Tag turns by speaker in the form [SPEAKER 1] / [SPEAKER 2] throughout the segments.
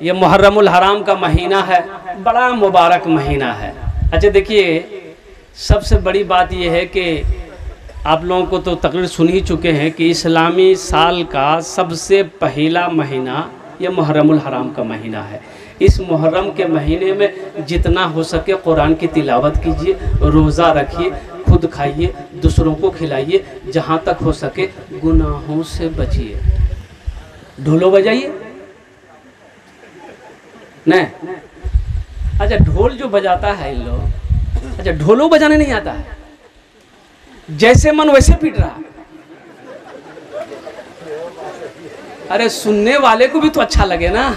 [SPEAKER 1] ये मुहर्रमुल हराम का महीना है, बड़ा मुबारक महीना है। अच्छा देखिए, सबसे बड़ी बात यह है कि आप लोगों को तो तकरीर सुन ही चुके हैं कि इस्लामी साल का सबसे पहला महीना ये मुहर्रमुल हराम का महीना है। इस मुहर्रम के महीने में जितना हो सके कुरान की तिलावत कीजिए, रोज़ा रखिए, खुद खाइए, दूसरों को खिलाइए, जहाँ तक हो सके गुनाहों से बचिए। ढोलो बजाइए नहीं। अच्छा ढोल जो बजाता है इन लोग, अच्छा ढोलो बजाने नहीं आता है, जैसे मन वैसे पीट रहा। अरे सुनने वाले को भी तो अच्छा लगे ना।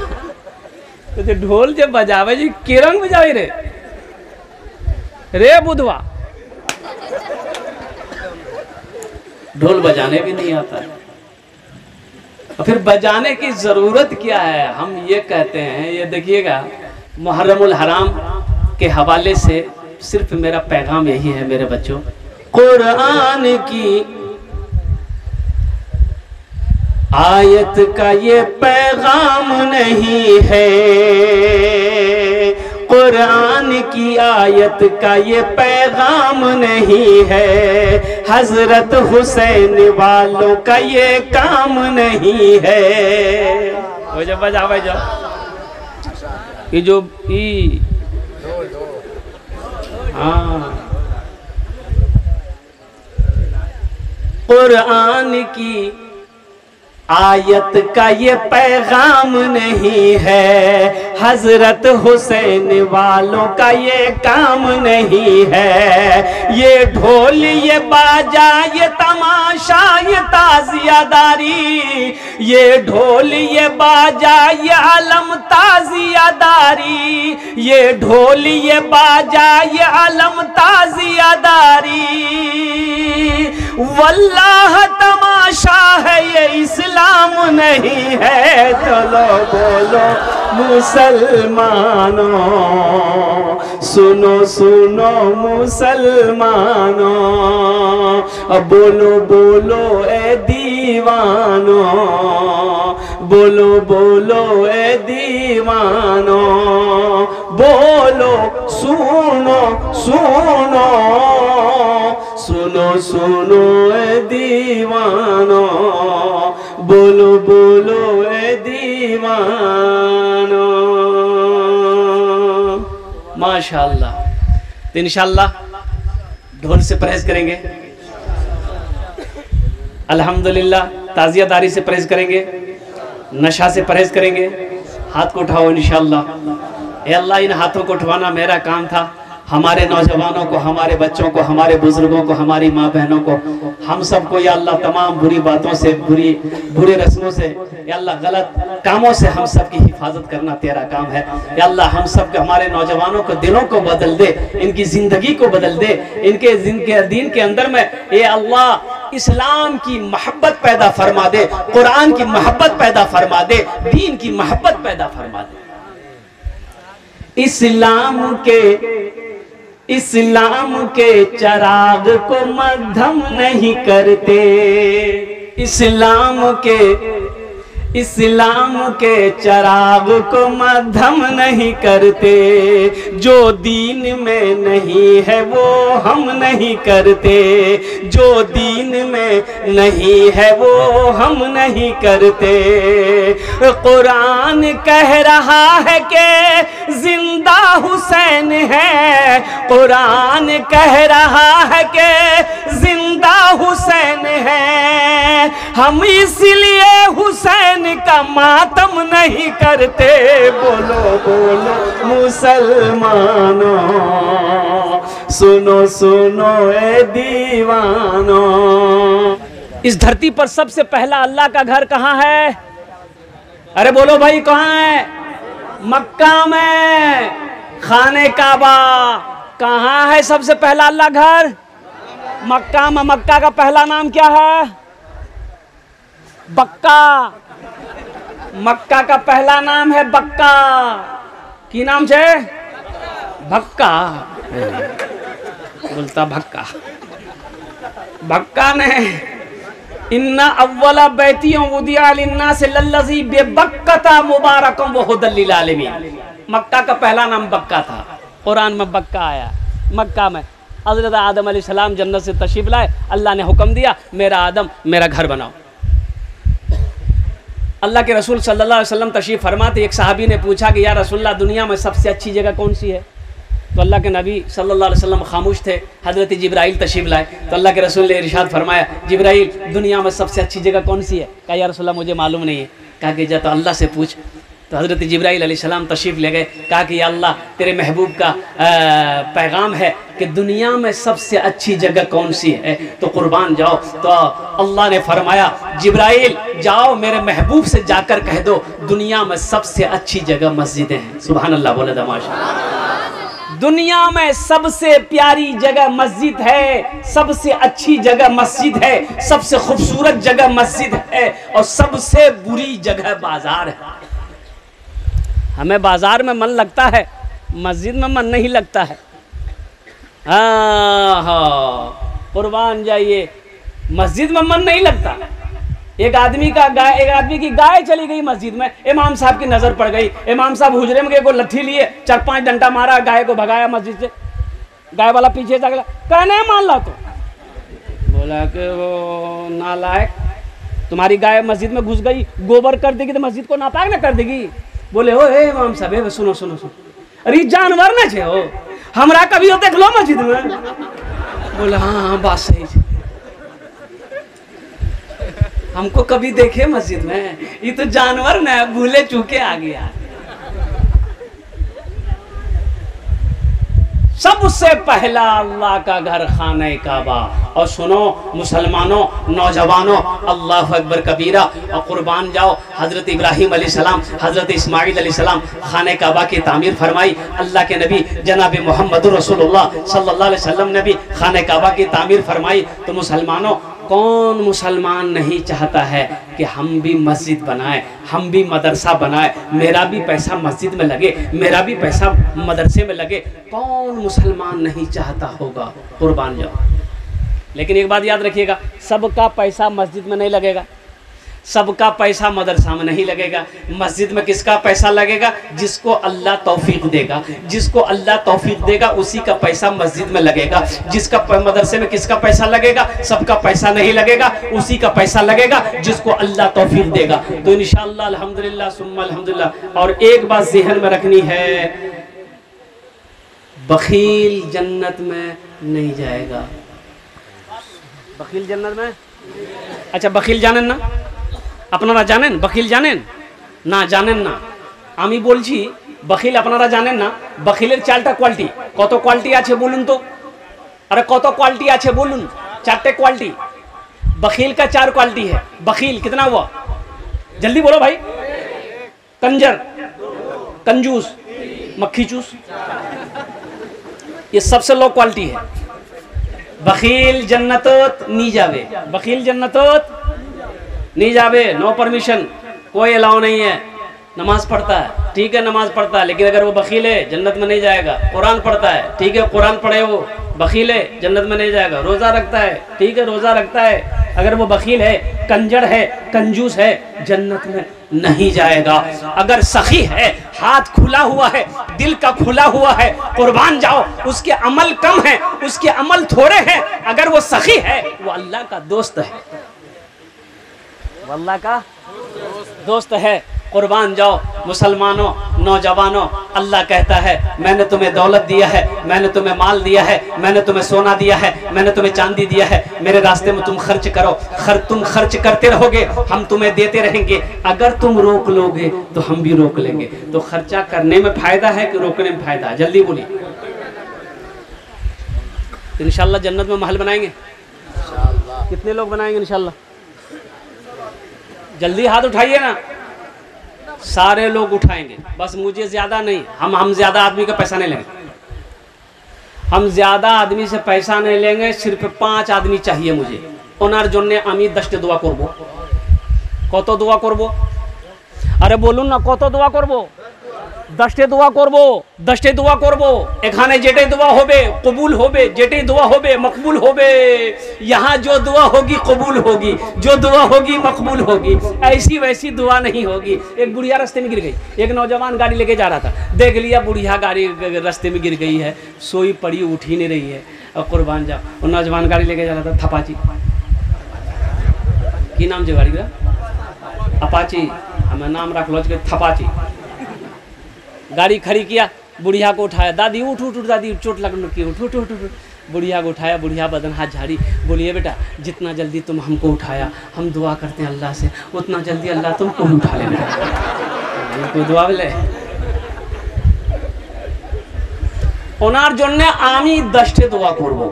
[SPEAKER 1] तो ढोल जब बजावे जी केरंग बजावे रे बुधवा, ढोल बजाने भी नहीं आता है। और फिर बजाने की जरूरत क्या है? हम ये कहते हैं, ये देखिएगा मुहर्रमुल हराम के हवाले से सिर्फ मेरा पैगाम यही है मेरे बच्चों, कुरान की आयत का ये पैगाम नहीं है, कुरान की आयत का ये पैगाम नहीं है, हजरत हुसैन वालों का ये काम नहीं है। वो जब बजावे जो ये जो हाँ, कुरान की आयत का ये पैगाम नहीं है, हजरत हुसैन वालों का ये काम नहीं है। ये ढोल ये बाजा ये तमाशा ये ताजियादारी, ये ढोल ये बाजा ये अलम ताजियादारी, ये ढोल ये बाजा ये अलम ताजियादारी, वल्लाह तमाशा है ये इस्लाम नहीं है। चलो बोलो मुसलमानों, सुनो सुनो मुसलमानों, अब बोलो बोलो ए दीवानो, बोलो बोलो ए दीवानो, बोलो सुनो सुनो सुनो सुनो ए दीवानो, बोलो बोलो ए दीवानो। माशाअल्लाह। तो इंशाअल्लाह ढोल से परहेज करेंगे, अल्हम्दुलिल्लाह ताजियादारी से परहेज करेंगे, नशा से परहेज करेंगे। हाथ को उठाओ इंशाअल्लाह। ए अल्लाह, इन हाथों को उठवाना मेरा काम था। हमारे नौजवानों को, हमारे बच्चों को, हमारे बुजुर्गों को, हमारी माँ बहनों को, हम सबको या अल्लाह तमाम बुरी बातों से, बुरे रस्मों से, या अल्लाह गलत कामों से हम सब की हिफाजत करना तेरा काम है। या अल्लाह हम सब के, हमारे नौजवानों को दिलों को बदल दे, इनकी जिंदगी को बदल दे, इनके दीन के अंदर में ये अल्लाह इस्लाम की मोहब्बत पैदा फरमा दे, कुरान की मोहब्बत पैदा फरमा दे, दीन की मोहब्बत पैदा फरमा दे। इस्लाम के चिराग को मध्यम नहीं करते, इस्लाम के चिराग को मध्यम नहीं करते, जो दीन में नहीं है वो हम नहीं करते, जो दीन में नहीं है वो हम नहीं करते। कुरान कह रहा है कि जिंदा हुसैन है, कुरान कह रहा है कि जिंदा हुसैन है, हम इसलिए हुसैन का मातम नहीं करते। बोलो बोलो मुसलमानों, सुनो सुनो ए दीवानो। इस धरती पर सबसे पहला अल्लाह का घर कहाँ है? अरे बोलो भाई, कहाँ है? मक्का में खाने काबा। कहाँ है सबसे पहला अल्लाह घर? मक्का में। मक्का का पहला नाम क्या है? बक्का। मक्का का पहला नाम है बक्का। की नाम छे? भक्का। बोलता भक्का। भक्का ने इन्ना अव्वला बैतियों उदिया लिन्नास लल्लज़ी बेबक्कता मुबारकम व हुदल लिल आलमीन। मक्का का पहला नाम बक्का था, कुरान में बक्का आया। मक्का में हज़रत आदम अलैहिस्सलाम जन्नत से तशरीफ़ लाए, अल्लाह ने हुक्म दिया मेरा आदम मेरा घर बनाओ। अल्लाह के रसूल सल्लल्लाहु अलैहि वसल्लम तशरीफ़ फरमाते, एक सहाबी ने पूछा कि या रसूलल्लाह दुनिया में सबसे अच्छी जगह कौन सी है? तो अल्लाह के नबी सल्लल्लाहु अलैहि वसल्लम खामोश थे। हज़रत जिब्राइल तशरीफ़ लाए तो अल्लाह के रसूल ने इरशाद फरमाया, जिब्राइल दुनिया में सबसे अच्छी जगह कौन सी है? कहा या रसूलल्लाह मुझे मालूम नहीं है। कहा कि जा तो अल्लाह से पूछ। तो हज़रत जिब्राइल अलैहिस्सलाम तशरीफ़ ले गए। कहा कि या अल्लाह तेरे महबूब का पैगाम है कि दुनिया में सबसे अच्छी जगह कौन सी है, तो कुर्बान जाओ। तो अल्लाह ने फरमाया जिब्राइल जाओ मेरे महबूब से जाकर कह दो दुनिया में सबसे अच्छी जगह मस्जिदें हैं। सुभान अल्लाह बोले माशाअल्लाह। दुनिया में सबसे प्यारी जगह मस्जिद है, सबसे अच्छी जगह मस्जिद है, सबसे खूबसूरत जगह मस्जिद है और सबसे बुरी जगह बाजार है। हमें बाजार में मन लगता है, मस्जिद में मन नहीं लगता है। हाँ कुर्बान जाइए, मस्जिद में मन नहीं लगता। एक आदमी की गाय चली गई मस्जिद में, इमाम साहब की नज़र पड़ गई। इमाम साहब हुजरे में गए, को लट्ठी लिए 4-5 डंडा मारा, गाय को भगाया मस्जिद से। गाय वाला पीछे से कहने मान ला तो बोला कि वो नालायक, तुम्हारी गाय मस्जिद में घुस गई, गोबर कर देगी तो मस्जिद को नापाक ना कर देगी। बोले हो ए इमाम साहब सुनो सुनो सुनो, अरे जानवर ना छे हो, हमरा कभी हो देख लो मस्जिद में। बोला हाँ बात सही है, हमको कभी देखे मस्जिद में, ये तो जानवर ना भूले चूके आ गया। सबसे पहला अल्लाह का घर खाने काबा। और सुनो मुसलमानों, नौजवानों, अल्लाह अकबर कबीरा और कुर्बान जाओ। हज़रत इब्राहीम अलैहिस्सलाम, हज़रत इस्माइल अलैहिस्सलाम खाने काबा की तामीर फरमाई। अल्लाह के नबी जनाब मोहम्मद रसूलुल्लाह सल्लल्लाहु अलैहि वसल्लम ने भी खाने काबा की तामीर फरमाई। तो मुसलमानों, कौन मुसलमान नहीं चाहता है कि हम भी मस्जिद बनाएं, हम भी मदरसा बनाएं, मेरा भी पैसा मस्जिद में लगे, मेरा भी पैसा मदरसे में लगे। कौन मुसलमान नहीं चाहता होगा? कुर्बान जाओ। लेकिन एक बात याद रखिएगा, सबका पैसा मस्जिद में नहीं लगेगा, सबका पैसा मदरसा में नहीं लगेगा। मस्जिद में किसका पैसा लगेगा? जिसको अल्लाह तौफीक देगा, जिसको अल्लाह तौफीक देगा उसी का पैसा मस्जिद में लगेगा। जिसका मदरसे में किसका पैसा लगेगा? सबका पैसा नहीं लगेगा, उसी का पैसा लगेगा जिसको अल्लाह तौफीक देगा। तो इंशाअल्लाह अल्हम्दुलिल्लाह सुम्मा अल्हम्दुलिल्लाह। और एक बात ज़हन में रखनी है, बखील जन्नत में नहीं जाएगा। बखील जन्नत में, अच्छा बखील जानें ना, আপনারা জানেন বখিল জানেন না? জানেন না? আমি বলছি বখিল আপনারা জানেন না? বখিলের 4টা কোয়ালিটি। কত কোয়ালিটি আছে বলুন তো? अरे কত क्वालिटी আছে बोलूं? 4 क्वालिटी। बखील का 4 क्वालिटी है। बखील कितना हुआ? जल्दी बोलो भाई। कंजर, कंजूस, मक्खी चूस, ये सबसे लो क्वालिटी है। बखील जन्नतोत नहीं जावे, बखील जन्नतोत नहीं जावे, नो परमिशन, कोई अलाउ नहीं है। नमाज पढ़ता है, ठीक है नमाज पढ़ता है, लेकिन अगर वो बखील है जन्नत में नहीं जाएगा। कुरान पढ़ता है, ठीक है कुरान पढ़े, वो बखील है जन्नत में नहीं जाएगा। रोज़ा रखता है, ठीक है रोज़ा रखता है, अगर वो बखील है, कंजर है, कंजूस है, जन्नत में नहीं जाएगा। अगर सखी है, हाथ खुला हुआ है, दिल का खुला हुआ है, कुर्बान जाओ, उसके अमल कम है, उसके अमल थोड़े हैं, अगर वो सखी है वो अल्लाह का दोस्त है, अल्लाह का दोस्त है। कुर्बान जाओ मुसलमानों, नौजवानों, अल्लाह कहता है मैंने तुम्हें दौलत दिया है, मैंने तुम्हें माल दिया है, मैंने तुम्हें सोना दिया है, मैंने तुम्हें चांदी दिया है, मेरे रास्ते में तुम खर्च करो। तुम खर्च करते रहोगे, हम तुम्हें देते रहेंगे। अगर तुम रोक लोगे तो हम भी रोक लेंगे। तो खर्चा करने में फायदा है कि रोकने में फायदा है? जल्दी बोलिए। इंशाल्लाह जन्नत में महल बनाएंगे। कितने लोग बनाएंगे इंशाल्लाह? जल्दी हाथ उठाइए ना, सारे लोग उठाएंगे। बस मुझे ज़्यादा नहीं, हम ज़्यादा आदमी का पैसा नहीं लेंगे, हम ज़्यादा आदमी से पैसा नहीं लेंगे। सिर्फ 5 आदमी चाहिए मुझे। ओनार जन्ने आमी 10टे दोया करब। कत दोया करब? अरे बोलून ना, कत दोया करब? दशटे दुआ करबो, दशटे दुआ करबो, एखाने जेटे दुआ होबे कबूल होबे, जेटे दुआ होबे मकबूल होबे। यहाँ जो दुआ होगी कबूल होगी, जो दुआ होगी मकबूल होगी, ऐसी वैसी दुआ नहीं होगी। एक बुढ़िया रास्ते में गिर गई, एक नौजवान गाड़ी लेके जा रहा था, देख लिया बुढ़िया गाड़ी रास्ते में गिर गई है, सोई पड़ी उठ ही नहीं रही है, और कुर्बान जाओ। और नौजवान गाड़ी लेके जा रहा था, थपाची की नाम जो गाड़ी का अपाची, हमें नाम रख लो थपाची। गाड़ी खड़ी किया, बुढ़िया को उठाया, दादी उठ उठ उठ, दादी चोट लगने की, उठ उठ उठ उठ। बुढ़िया को उठाया, बुढ़िया बदन हाथ झाड़ी, बोलिए बेटा जितना जल्दी तुम हमको उठाया, हम दुआ करते हैं अल्लाह से उतना जल्दी अल्लाह तुमको उठा लेना। उनको दुआ ले ओनार जन्ने आमी दशटे दुआ करबो,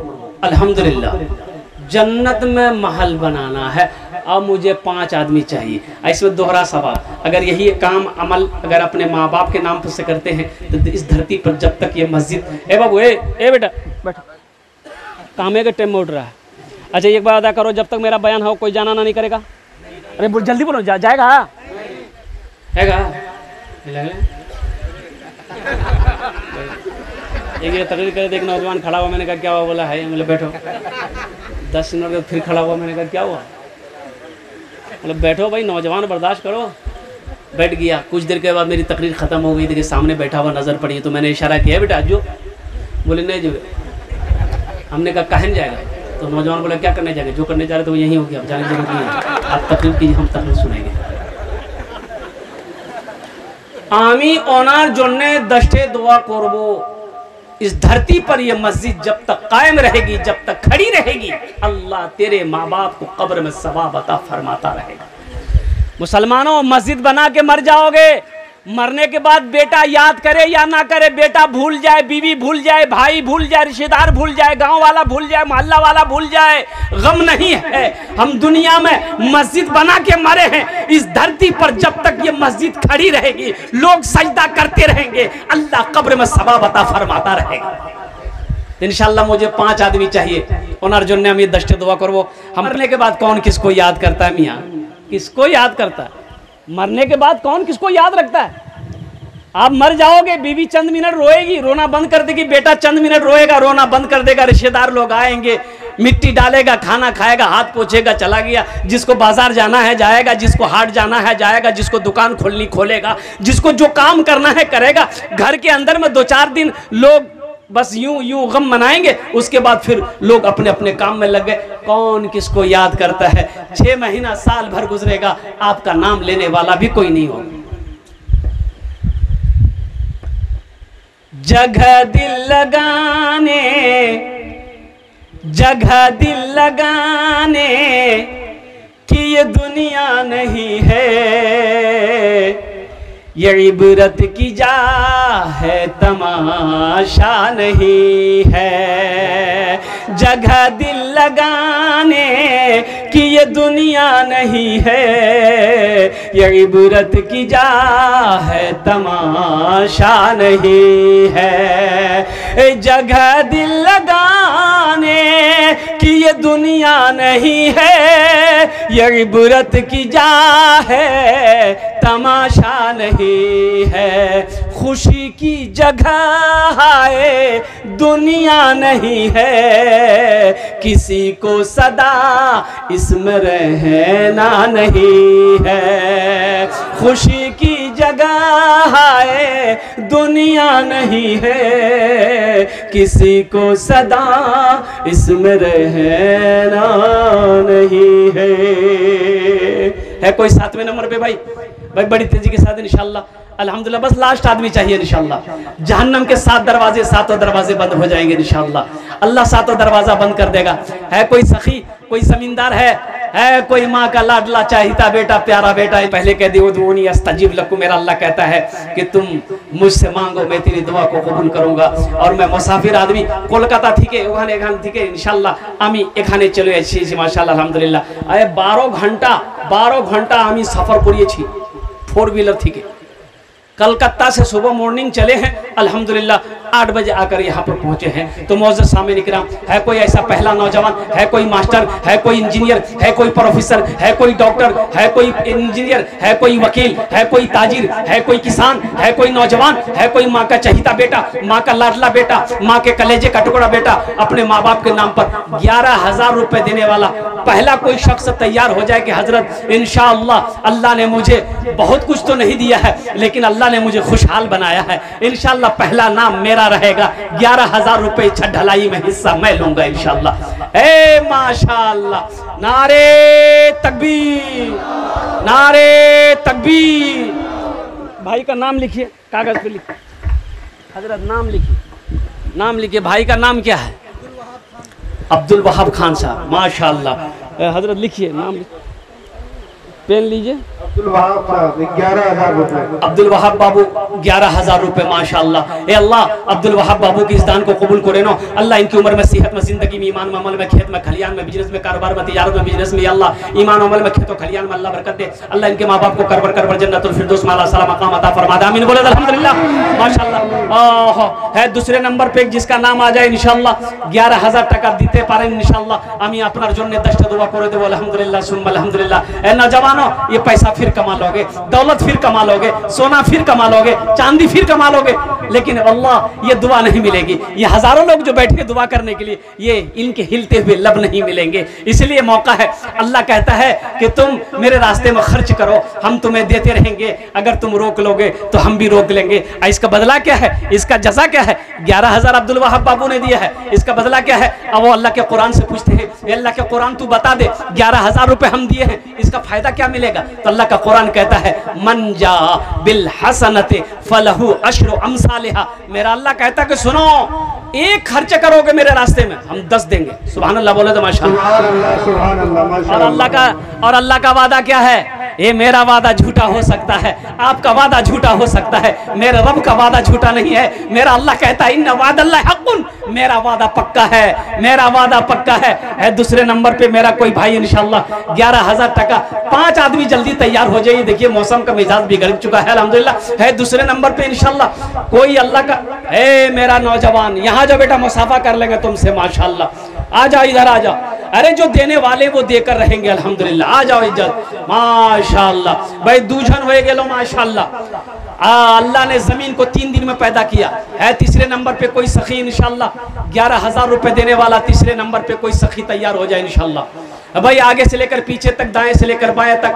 [SPEAKER 1] अल्हम्दुलिल्लाह जन्नत में महल बनाना है। अब मुझे 5 आदमी चाहिए, ऐसे दोहरा सवाब। अगर यही काम अमल अगर अपने माँ बाप के नाम पर से करते हैं तो इस धरती पर जब तक ये मस्जिद, ए बाबू ए बेटा बैठ, कामे का टाइम उठ रहा है। अच्छा एक बार अदा करो, जब तक मेरा बयान हो कोई जाना ना नहीं करेगा। अरे जल्दी बोलो, जाएगा हैगा। एक ये तकरीर करे, एक नौजवान खड़ा हुआ, मैंने कहा क्या हुआ, बोला है, मतलब बैठो। 10 मिनट बाद फिर खड़ा हुआ, मैंने कहा क्या हुआ, मतलब बैठो भाई नौजवान बर्दाश्त करो। बैठ गया, कुछ देर के बाद मेरी तकरीर ख़त्म हो गई थी, सामने बैठा हुआ नज़र पड़ी, तो मैंने इशारा किया बेटा जो, बोले नहीं जो। हमने कहा कहन जाएगा, तो नौजवान बोला क्या करने जाएगा, जो करने जा रहे तो वो यहीं हो गया, अब जाने की जरूरत नहीं है, आप तकरीर कीजिए, हम तकरीर सुनेंगे। आमी ओनार जोन्ने दशटे दुआ करबो। इस धरती पर यह मस्जिद जब तक कायम रहेगी, जब तक खड़ी रहेगी, अल्लाह तेरे माँ बाप को कब्र में सवाब अता फरमाता रहेगा। मुसलमानों मस्जिद बना के मर जाओगे, मरने के बाद बेटा याद करे या ना करे, बेटा भूल जाए, बीवी भूल जाए, भाई भूल जाए, रिश्तेदार भूल जाए, गांव वाला भूल जाए, मोहल्ला वाला भूल जाए, गम नहीं है। हम दुनिया में मस्जिद बना के मरे हैं, इस धरती पर जब तक ये मस्जिद खड़ी रहेगी, लोग सजदा करते रहेंगे, अल्लाह कब्र में सवाब अता फरमाता रहेगा। इंशाअल्लाह मुझे 5 आदमी चाहिए, उनर जन्ने हम ये दशटे दुआ करबो। हम मरने के बाद कौन किसको याद करता है मियाँ, किसको याद करता है? मरने के बाद कौन किसको याद रखता है? आप मर जाओगे, बीवी चंद मिनट रोएगी, रोना बंद कर देगी, बेटा चंद मिनट रोएगा, रोना बंद कर देगा, रिश्तेदार लोग आएंगे, मिट्टी डालेगा, खाना खाएगा, हाथ पोछेगा, चला गया। जिसको बाजार जाना है जाएगा, जिसको हाट जाना है जाएगा, जिसको दुकान खोलनी खोलेगा, जिसको जो काम करना है करेगा। घर के अंदर में 2-4 दिन लोग बस यूं गम मनाएंगे, उसके बाद फिर लोग अपने अपने काम में लग गए। कौन किसको याद करता है? 6 महीना साल भर गुजरेगा, आपका नाम लेने वाला भी कोई नहीं होगा। जगह दिल लगाने, जगह दिल लगाने कि ये दुनिया नहीं है, ये इबरत की जा है, तमाशा नहीं है। जगह दिल लगाने कि ये दुनिया नहीं है, ये इबरत की जा है, तमाशा नहीं है। जगह दिल लगाने कि ये दुनिया नहीं है, ये इबरत की जा है, तमाशा नहीं है। खुशी की जगह है, दुनिया नहीं है, किसी को सदा इसमें रहना नहीं है। खुशी की जगह है, दुनिया नहीं है, किसी को सदा इसमें रहना नहीं है। कोई 7वें नंबर पे भाई बड़ी तेजी के साथ इंशाल्लाह, अल्हम्दुलिल्लाह। बस लास्ट आदमी चाहिए इंशाल्लाह। जहन्नम के 7 दरवाजे, 7 दरवाजे बंद हो जाएंगे इंशाल्लाह। अल्लाह 7 दरवाजा बंद कर देगा। है कोई सखी, कोई जमींदार है कोई माँ का लाडला चाहता बेटा, प्यारा बेटा, पहले कह दी उदऊनी अस्तजीब लकुम, मेरा अल्लाह कहता है कि तुम मुझसे मांगो, मैं तेरी दुआ को कबूल करूंगा। और मैं मुसाफिर आदमी कोलकाता थी के एखान थी के इंशाल्लाह आमी एखाने चले যাচ্ছি माशाल्लाह अल्हम्दुलिल्लाह। 12 घंटा आमी सफर करिएছি 4 व्हीलर थी के। कलकत्ता से सुबह मॉर्निंग चले हैं अल्हम्दुलिल्लाह, 8 बजे आकर यहाँ पर पहुंचे हैं। तो मौजूद सामने इकराम, है कोई ऐसा पहला नौजवान, है कोई मास्टर, है कोई इंजीनियर, है कोई प्रोफेसर, है कोई डॉक्टर, है कोई इंजीनियर, है कोई वकील, है कोई ताजिर, है कोई किसान, है कोई नौजवान, है कोई माँ का चहीता बेटा, माँ का लाडला बेटा, माँ के कलेजे का टुकड़ा बेटा, अपने माँ बाप के नाम पर 11,000 रुपए देने वाला पहला कोई शख्स तैयार हो जाए कि हजरत इंशाअल्लाह अल्लाह ने मुझे बहुत कुछ तो नहीं दिया है, लेकिन अल्लाह ने मुझे खुशहाल बनाया है, इंशाअल्लाह पहला नाम मेरा रहेगा, 11,000 रुपए छत ढलाई में हिस्सा मैं लूंगा इंशाअल्लाह। ए माशाअल्लाह, नारे तकबीर, नारे तकबीर। भाई का नाम लिखिए, कागज पे लिखिए, हजरत नाम लिखिए, नाम लिखिए। भाई का नाम क्या है? अब्दुल वहाब खान साहब, माशाअल्लाह। हजरत लिखिए, नाम लिखिए, पेन लीजिए। अब्दुल वहाब साहब 11,000 रुपए। अब्दुल वहाब बाबू 11,000 रुपए, माशाअल्लाह। ए अल्लाह अब्दुल वहाब बाबू की इस दान को कबूल करे नो अल्लाह, इनकी उम्र में, सेहत में, जिंदगी में, ईमान में, अमल में, खेत में, खलियान में, बिजनेस में, कारोबार में, तिजारत में, बिजनेस में, अल्लाह ईमान अमल में, खेतों खलियान में अल्लाह बरकत दे। अल्लाह इनके माँ बाप को करबर करबर जन्नतुल फिरदौस में अल्लाह सलाम मकाम अता फरमा दे, आमीन बोले अल्हम्दुलिल्लाह, माशाअल्लाह। है दूसरे नंबर पे जिसका नाम आ जाए इंशाअल्लाह 11,000 টাকা দিতে পারেন इंशाअल्लाह, আমি আপনার জন্য 10টা দোয়া করে দেব अल्हम्दुलिल्लाह सुम्मा अल्हम्दुलिल्लाह। ए नौजवानों, ये पैसा फिर कमा लोगे, दौलत फिर कमा लोगे, सोना फिर कमा लोगे, चांदी फिर कमा लोगे, लेकिन अल्लाह ये दुआ नहीं मिलेगी। ये हजारों लोग जो बैठे दुआ करने के लिए, ये इनके हिलते हुए लब नहीं मिलेंगे। इसलिए मौका है, अल्लाह कहता है कि तुम मेरे रास्ते में खर्च करो, हम तुम्हें देते रहेंगे, अगर तुम रोक लोगे तो हम भी रोक लेंगे। इसका बदला क्या है, इसका जजा क्या है? 11,000 अब्दुल वहाब बाबू ने दिया है, इसका बदला क्या है? अब वो अल्लाह के कुरान से पूछते हैं, अल्लाह के कुरान तू बता दे, 11,000 रुपए हम दिए हैं, इसका फायदा क्या मिलेगा? तो अल्लाह का कुरान कहता है मन जा बिल हसनते फलहु अशरु अमसालिहा। मेरा अल्लाह कहता है कि सुनो, एक खर्च करोगे मेरे रास्ते में, हम 10 देंगे। सुभान अल्लाह बोले तो माशाअल्लाह। और अल्लाह का वादा क्या है? ये मेरा वादा झूठा हो सकता है, आपका वादा झूठा हो सकता है, मेरे रब का वादा झूठा नहीं है। मेरा अल्लाह कहता है इन्ना वादल्लाहि हक़्क़ुन, मेरा वादा पक्का है, मेरा वादा पक्का है। दूसरे नंबर पे मेरा कोई भाई इंशाअल्लाह 11,000 টাকা, 5 आदमी जल्दी तैयार हो जाइए, देखिए मौसम का मिजाज बिगड़ चुका है अल्हम्दुलिल्लाह। है दूसरे नंबर पे इंशाअल्लाह कोई अल्लाह का, ए मेरा नौजवान यहाँ जो बेटा मुसाफा कर लेंगे तुमसे माशाअल्लाह, आ जाओ इधर आ जाओ। अरे जो देने वाले वो देकर रहेंगे अल्हम्दुलिल्लाह, आ जाओ इज्जत माशाअल्लाह। भाई दूजन हो गेलो माशाअल्लाह। अल्लाह ने जमीन को 3 दिन में पैदा किया है। तीसरे नंबर पे कोई सखी इंशाअल्लाह 11,000 रुपए देने वाला, तीसरे नंबर पे कोई सखी तैयार हो जाए इंशाअल्लाह। भाई आगे से लेकर पीछे तक, दाएं से लेकर बाएं तक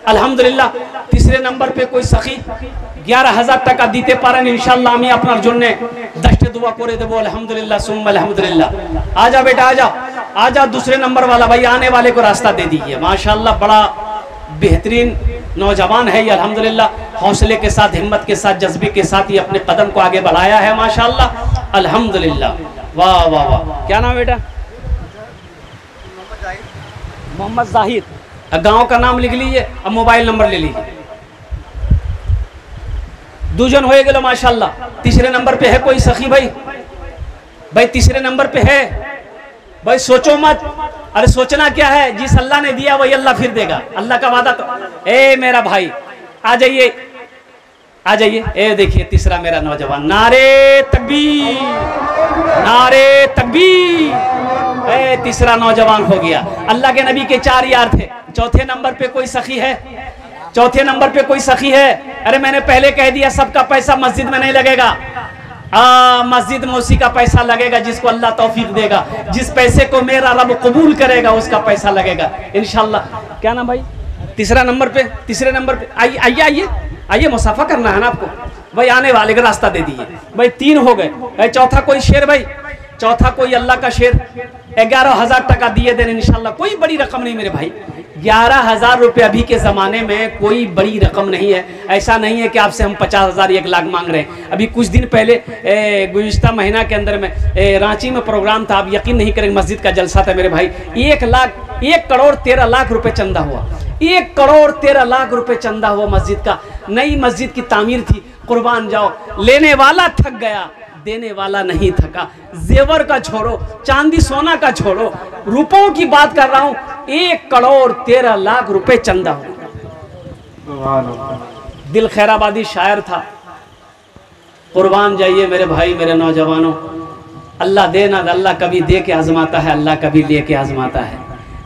[SPEAKER 1] अल्हम्दुलिल्लाह। तीसरे नंबर पे कोई सखी 11,000 টাকা দিতে পারেন इंशाअल्लाह, আমি আপনার জন্য 10টা दुआ করে দেব अल्हम्दुलिल्लाह सुम्मा अल्हम्दुलिल्लाह। आ जा बेटा, आ जा, आ जा। दूसरे नंबर वाला भाई आने वाले को रास्ता दे दीजिए माशाअल्लाह। बड़ा बेहतरीन नौजवान है ये अल्हम्दुलिल्लाह, हौसले के साथ, हिम्मत के साथ, जज्बे के साथ ये अपने कदम को आगे बढ़ाया है माशाअल्लाह अल्हम्दुलिल्लाह। वाह वाह वाह। क्या नाम बेटा? मोहम्मद जाहिद। गांव का नाम लिख लीजिए, अब मोबाइल नंबर ले लीजिए। दूजन हो गए माशाअल्लाह। तीसरे नंबर पे है कोई सखी भाई, भाई तीसरे नंबर पे है भाई, सोचो मत। अरे सोचना क्या है, जिस अल्लाह ने दिया वही अल्लाह फिर देगा, अल्लाह का वादा तो। ए मेरा भाई आ जाइए, आ जाइए। ए देखिए तीसरा मेरा नौजवान, नारे तकबीर, नारे तकबीर। ए तीसरा नौजवान हो गया। अल्लाह के नबी के 4 यार थे। चौथे नंबर पे कोई सखी है, चौथे नंबर पे कोई सखी है। अरे मैंने पहले कह दिया सबका पैसा मस्जिद में नहीं लगेगा, मस्जिद में उसी का पैसा लगेगा जिसको अल्लाह तौफीक देगा, जिस पैसे को मेरा रब कबूल करेगा उसका पैसा लगेगा इंशाअल्लाह। क्या नाम भाई? तीसरा नंबर पे, तीसरे नंबर पे आइए, आइए आइए आइए, मुसाफा करना है ना आपको भाई, आने वाले का रास्ता दे दीजिए भाई। 3 हो गए। चौथा कोई शेर भाई, चौथा कोई अल्लाह का शेर 11,000 টাকা दिए देने इंशाअल्लाह। कोई बड़ी रकम नहीं मेरे भाई, 11,000 रुपये अभी के ज़माने में कोई बड़ी रकम नहीं है। ऐसा नहीं है कि आपसे हम 50,000 1 लाख मांग रहे हैं। अभी कुछ दिन पहले गुज़िश्ता महीना के अंदर में रांची में प्रोग्राम था, आप यकीन नहीं करेंगे, मस्जिद का जलसा था मेरे भाई। 1 करोड़ 13 लाख रुपए चंदा हुआ, 1 करोड़ 13 लाख रुपए चंदा हुआ मस्जिद का। नई मस्जिद की तामीर थी। कुर्बान जाओ, लेने वाला थक गया, देने वाला नहीं थका। जेवर का छोड़ो, चांदी सोना का छोड़ो, रुपयों की बात कर रहा हूं। 1 करोड़ 13 लाख रुपए चंदा हो। दिल खैराबादी शायर था, कुर्बान जाइए मेरे भाई, मेरे नौजवानों। अल्लाह दे ना, अल्लाह कभी दे के आजमाता है, अल्लाह कभी ले के आजमाता है।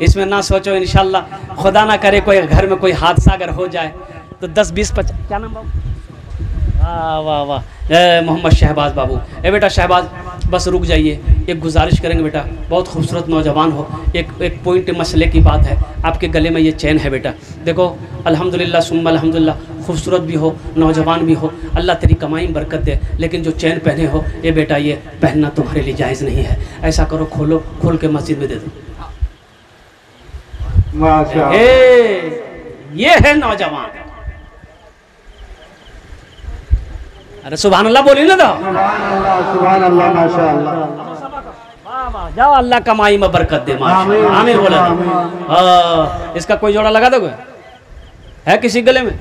[SPEAKER 1] इसमें ना सोचो, इंशाल्लाह खुदा ना करे कोई घर में कोई हादसा अगर हो जाए तो 10 20 50, क्या नाम बाबू? वाह वाह वाह, मोहम्मद शहबाज बाबू। ए बेटा शहबाज, बस रुक जाइए, एक गुजारिश करेंगे बेटा, बहुत खूबसूरत नौजवान हो, एक पॉइंट मसले की बात है, आपके गले में ये चैन है बेटा, देखो अल्हम्दुलिल्लाह सुम्मा अल्हम्दुलिल्लाह, खूबसूरत भी हो, नौजवान भी हो, अल्लाह तेरी कमाई में बरकत दे, लेकिन जो चैन पहने हो ये बेटा ये पहनना तुम्हारे लिए जायज़ नहीं है। ऐसा करो, खोलो, खोल के मस्जिद में दे दो। ये है नौजवान। अरे सुभान अल्लाह बोली ना,
[SPEAKER 2] सुभान अल्लाह, माशाअल्लाह।
[SPEAKER 1] जाओ, अल्लाह कमाई में बरकत दे, माशाअल्लाह, आमीन बोला। इसका कोई जोड़ा लगा दोगे? है किसी गले में?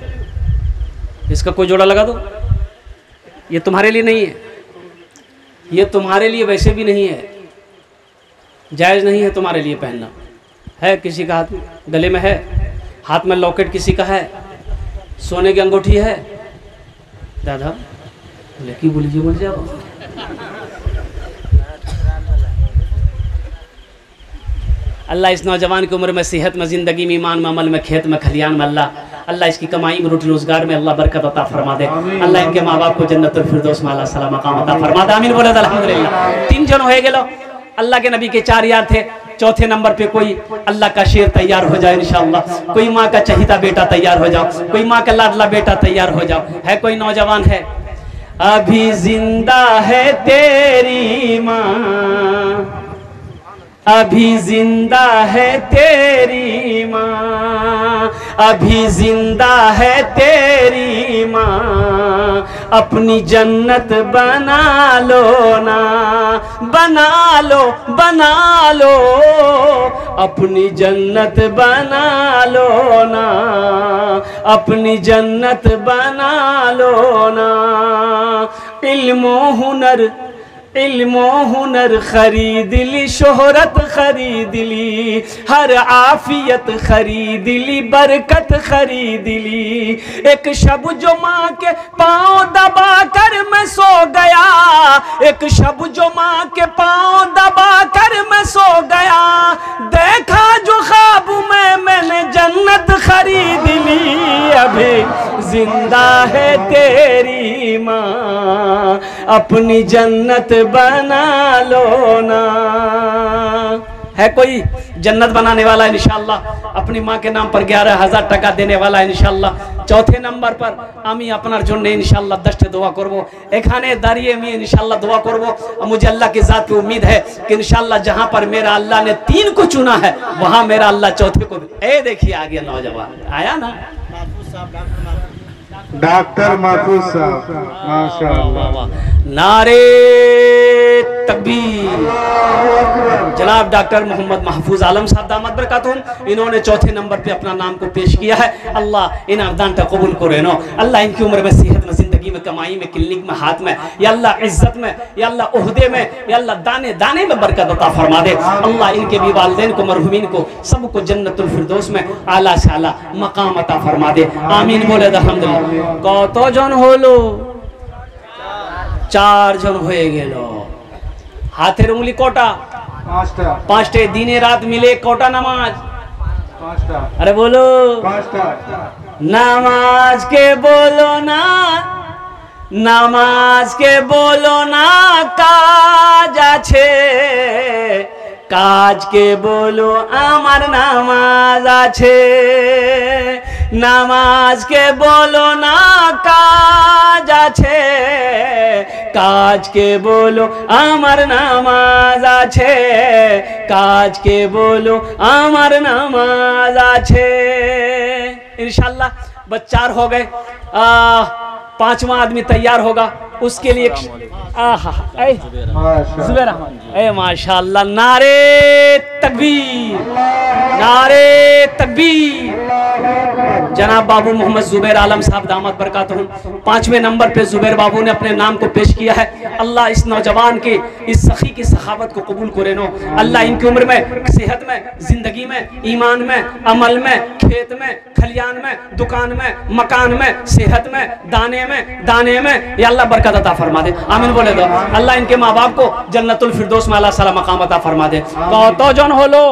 [SPEAKER 1] इसका कोई जोड़ा लगा दो। ये तुम्हारे लिए नहीं है, ये तुम्हारे लिए वैसे भी नहीं है, जायज़ नहीं है तुम्हारे लिए पहनना। है किसी का हाथ में, गले में है, हाथ में लॉकेट किसी का है, सोने की अंगूठी है। दादा लड़की बोलिए, बोल जाओ। अल्लाह इस नौजवान की उम्र में, सेहत में, ज़िंदगी में, ईमान में, अमल में, खेत में, खलियान में, अल्लाह इसकी कमाई में, रोटी रोजगार में अल्लाह बरकत अता फरमा दे। अल्लाह इनके माँ बाप को जन्नतुल फिरदौस में अल्लाह सलाम मकाम अता फरमा दे। आमीन बोले अल्हम्दुलिल्लाह। 3 जन हो गेलो। अल्लाह के नबी के 4 यार थे, चौथे नंबर पे कोई अल्लाह का शेर तैयार हो जाए इंशाअल्लाह, कोई माँ का चहीता बेटा तैयार हो जाओ, कोई माँ का लाडला बेटा तैयार हो जाओ। है कोई नौजवान है? अभी जिंदा है तेरी माँ, अभी जिंदा है तेरी माँ, अभी जिंदा है तेरी माँ, अपनी जन्नत बना लो ना, बना लो, बना लो, अपनी जन्नत बना लो ना, अपनी जन्नत बना लो ना। इल्मो हुनर खरीद ली, शोहरत खरीद ली, हर आफियत खरीद ली, बरकत खरीद ली। एक शब जो माँ के पाँव दबा कर मैं सो गया, एक शब जो माँ के पाँव दबा कर मैं सो गया, देखा जो ख्वाब में मैंने जन्नत खरीद ली। अभी जिंदा है तेरी माँ, अपनी जन्नत बना लो ना। है कोई जन्नत बनाने वाला इंशाअल्लाह, अपनी माँ के नाम पर 11,000 টাকা देने वाला इंशाअल्लाह। चौथे नंबर पर আমি আপনার জন্য इंशाअल्लाह 10টা দোয়া করব, এখানে দাঁড়িয়ে আমি इंशाअल्लाह दुआ करब। मुझे अल्लाह की ज़ात पे उम्मीद है कि इंशाअल्लाह जहाँ पर मेरा अल्लाह ने 3 को चुना है वहाँ मेरा अल्लाह चौथे को। ए देखिए आ गया नौजवान, आया ना,
[SPEAKER 2] डॉक्टर महफूज साहब, माशाअल्लाह।
[SPEAKER 1] नारे तकबीर। जनाब डॉक्टर मोहम्मद महफूज आलम साहब दामत बरकातुहुम, इन्होंने चौथे नंबर पे अपना नाम को पेश किया है। अल्लाह इन अवदान का कबूल करे नो। अल्लाह इनकी उम्र में, सेहत में, जिंदगी में, कमाई में, क्लिनिक में, हाथ में, या अल्लाह इज्जत में, या अल्लाह ओहदे में, या अल्लाह दाने दाने में बरकत अता फरमा दे। अल्लाह इनके भी वालिदैन को, मरहुमीन को, सबको जन्नतुल फिरदौस में आला से आला मकाम अता फरमा दे। आमीन बोले अल्हम्दुलिल्लाह। কতজন হলো? 4 জন হয়ে গেল। হাতের উঙ্গলি কটা?
[SPEAKER 2] 5টা।
[SPEAKER 1] 5টে। দিনে রাত মিলে কটা নামাজ?
[SPEAKER 2] 5টা।
[SPEAKER 1] আরে বলো।
[SPEAKER 2] 5টা।
[SPEAKER 1] নামাজ কে বলো না, নামাজ কে বলো না কাজ আছে, কাজকে বলো আমার নামাজ আছে। নামাজকে বলো না কাজ আছে, কাজকে বলো আমার নামাজ আছে, কাজকে বলো আমার নামাজ আছে। इंशाअल्लाह बस 4 हो गए, 5वां आदमी तैयार होगा, उसके लिए जुबैर अहमद। ए माशाअल्लाह, नारे तकबीर, नारे तकबीर, जनाब बाबू मोहम्मद जुबैर आलम साहब दामत बरकातहू 5वें नंबर पे जुबैर बाबू ने अपने नाम को पेश किया है। अल्लाह इस नौजवान के इस सखी की सखावत को कबूल करे नो। अल्लाह इनकी उम्र में, सेहत में, जिंदगी में, ईमान में, अमल में, खेत में, खलियान में, दुकान में, मकान में, सेहत में, दाने में या अल्लाह बरकत अता फरमा दे। आमीन बोले दो। अल्लाह इनके माँ बाप को जन्नतुल फिरदौस में अल्लाह सला मकाम अता फरमा दे। तो जन हो लो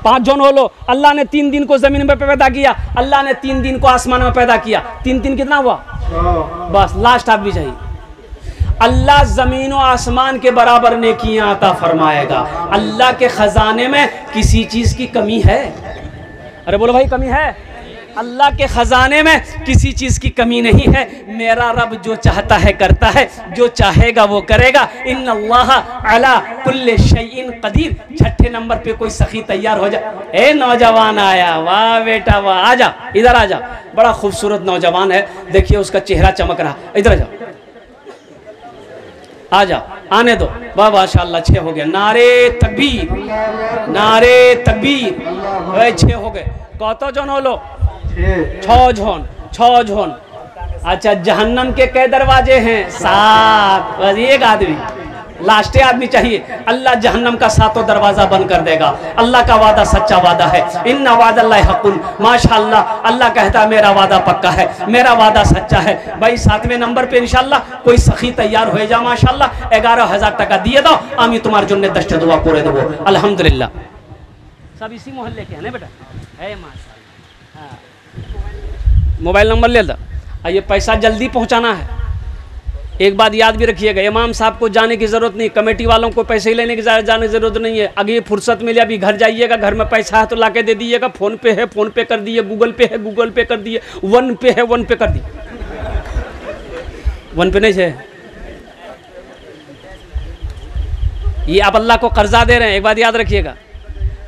[SPEAKER 1] 5 जन हो लो। अल्लाह ने 3 दिन को जमीन में पैदा किया, अल्लाह ने 3 दिन को आसमान में पैदा किया। 3 कितना हुआ? बस लास्ट आप भी चाहिए। अल्लाह जमीन और आसमान के बराबर नेकियां अता फरमाएगा। अल्लाह के खजाने में किसी चीज की कमी है? अरे बोलो भाई, कमी है? अल्लाह के खजाने में किसी चीज की कमी नहीं है। मेरा रब जो चाहता है करता है, जो चाहेगा वो करेगा। इन्नल्लाह अला कुल्ले शैइन कदीर। 6ठे नंबर पे कोई सखी तैयार हो जाए। ए नौजवान आया, वाह बेटा वाह, आजा इधर आजा। बड़ा खूबसूरत नौजवान है, देखिए उसका चेहरा चमक रहा। इधर आ जाओ, आजा, आने दो। वाह माशाअल्लाह, 6 हो गए। नारे तकबीर, नारे तकबीर। 6 हो गए। कौतो जन हो लो? 6 झोन। अच्छा, जहन्नम के कई दरवाजे हैं? 7। बस एक आदमी, लास्ट आदमी चाहिए। अल्लाह जहन्नम का 7वां दरवाजा बंद कर देगा। अल्लाह का वादा सच्चा वादा है। इन्ना वादल्लाहि हक़्क़ुन। माशाअल्लाह, अल्लाह कहता है मेरा वादा पक्का है, मेरा वादा सच्चा है। भाई 7वें नंबर पे इंशाअल्लाह कोई सखी तैयार हो जा। माशाअल्लाह 11,000 टका दिए दो। आमी तुम्हारे जन्नत दश्त दुआ पूरे देबो। अल्हम्दुलिल्लाह। सब इसी मोहल्ले के हैं ना बेटा? है माशाअल्लाह। हाँ, मोबाइल नंबर ले लो। ये पैसा जल्दी पहुंचाना है। एक बात याद भी रखिएगा, इमाम साहब को जाने की ज़रूरत नहीं, कमेटी वालों को पैसे लेने की जाने की ज़रूरत नहीं है। अगर फुर्सत मिले अभी घर जाइएगा, घर में पैसा है तो ला के दे दीजिएगा। फ़ोन पे है, फ़ोन पे कर दिए, गूगल पे है, गूगल पे कर दिए, वन पे है, वन पे कर दिए। वन पे नहीं है, ये आप अल्लाह को कर्जा दे रहे हैं। एक बात याद रखिएगा,